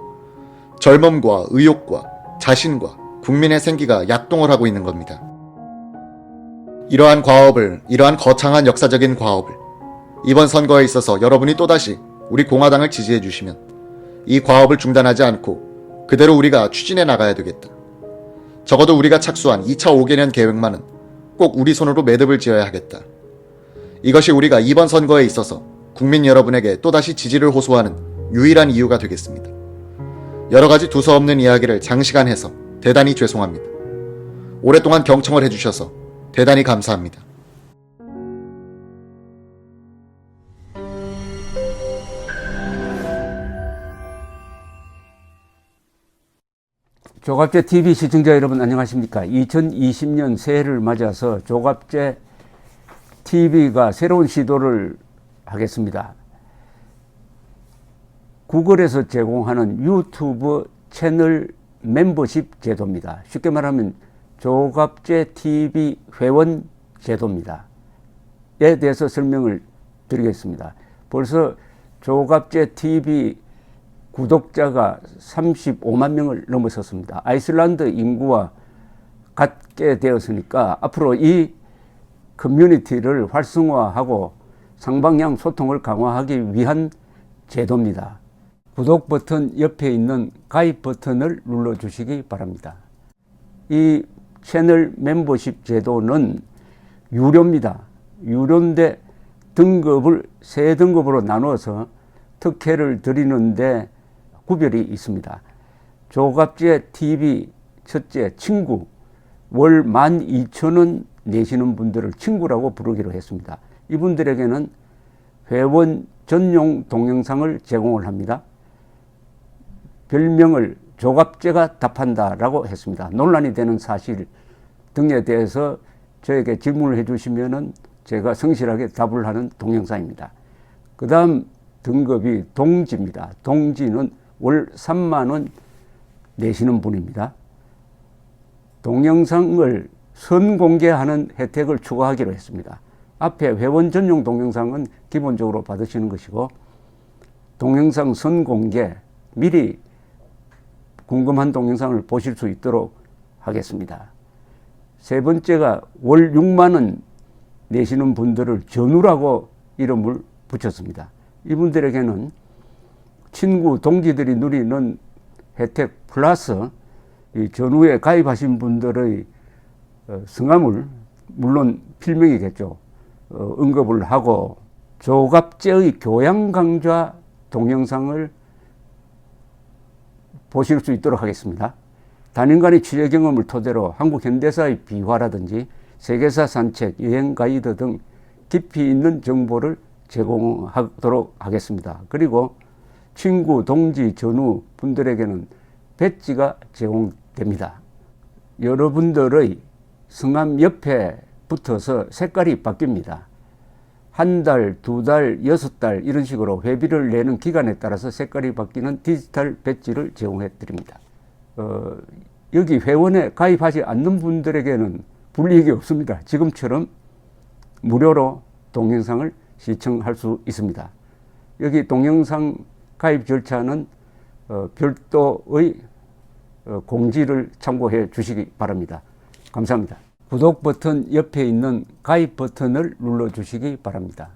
[SPEAKER 1] 젊음과 의욕과 자신과 국민의 생기가 약동을 하고 있는 겁니다. 이러한 과업을, 이러한 거창한 역사적인 과업을 이번 선거에 있어서 여러분이 또다시 우리 공화당을 지지해 주시면 이 과업을 중단하지 않고 그대로 우리가 추진해 나가야 되겠다. 적어도 우리가 착수한 2차 5개년 계획만은 꼭 우리 손으로 매듭을 지어야 하겠다. 이것이 우리가 이번 선거에 있어서 국민 여러분에게 또다시 지지를 호소하는 유일한 이유가 되겠습니다. 여러 가지 두서없는 이야기를 장시간 해서 대단히 죄송합니다. 오랫동안 경청을 해주셔서 대단히 감사합니다.
[SPEAKER 2] 조갑제 TV 시청자 여러분 안녕하십니까? 2020년 새해를 맞아서 조갑제 TV가 새로운 시도를 하겠습니다. 구글에서 제공하는 유튜브 채널 멤버십 제도입니다. 쉽게 말하면 조갑제 TV 회원 제도입니다. 에 대해서 설명을 드리겠습니다. 벌써 조갑제 TV 구독자가 35만 명을 넘어섰습니다. 아이슬란드 인구와 같게 되었으니까 앞으로 이 커뮤니티를 활성화하고 상방향 소통을 강화하기 위한 제도입니다. 구독 버튼 옆에 있는 가입 버튼을 눌러주시기 바랍니다. 이 채널 멤버십 제도는 유료입니다. 유료인데 등급을 세 등급으로 나누어서 특혜를 드리는데 구별이 있습니다. 조갑제 TV 첫째 친구 월 12,000원 내시는 분들을 친구라고 부르기로 했습니다. 이분들에게는 회원 전용 동영상을 제공을 합니다. 별명을 조갑제가 답한다라고 했습니다. 논란이 되는 사실 등에 대해서 저에게 질문을 해주시면은 제가 성실하게 답을 하는 동영상입니다. 그 다음 등급이 동지입니다. 동지는 월 3만 원 내시는 분입니다. 동영상을 선공개하는 혜택을 추가하기로 했습니다. 앞에 회원 전용 동영상은 기본적으로 받으시는 것이고, 동영상 선공개, 미리 궁금한 동영상을 보실 수 있도록 하겠습니다. 세 번째가 월 6만 원 내시는 분들을 전우라고 이름을 붙였습니다. 이분들에게는 친구, 동지들이 누리는 혜택 플러스 이 전우에 가입하신 분들의 성함을 물론 필명이겠죠. 언급을 하고 조갑제의 교양 강좌 동영상을 보실 수 있도록 하겠습니다. 단연간의 취재 경험을 토대로 한국 현대사의 비화라든지 세계사 산책, 여행 가이드 등 깊이 있는 정보를 제공하도록 하겠습니다. 그리고 친구, 동지, 전우 분들에게는 배지가 제공됩니다. 여러분들의 성함 옆에 붙어서 색깔이 바뀝니다. 한 달, 두 달, 6달 이런 식으로 회비를 내는 기간에 따라서 색깔이 바뀌는 디지털 배지를 제공해 드립니다. 여기 회원에 가입하지 않는 분들에게는 불이익이 없습니다. 지금처럼 무료로 동영상을 시청할 수 있습니다. 여기 동영상 가입 절차는 별도의 공지를 참고해 주시기 바랍니다. 감사합니다. 구독 버튼 옆에 있는 가입 버튼을 눌러 주시기 바랍니다.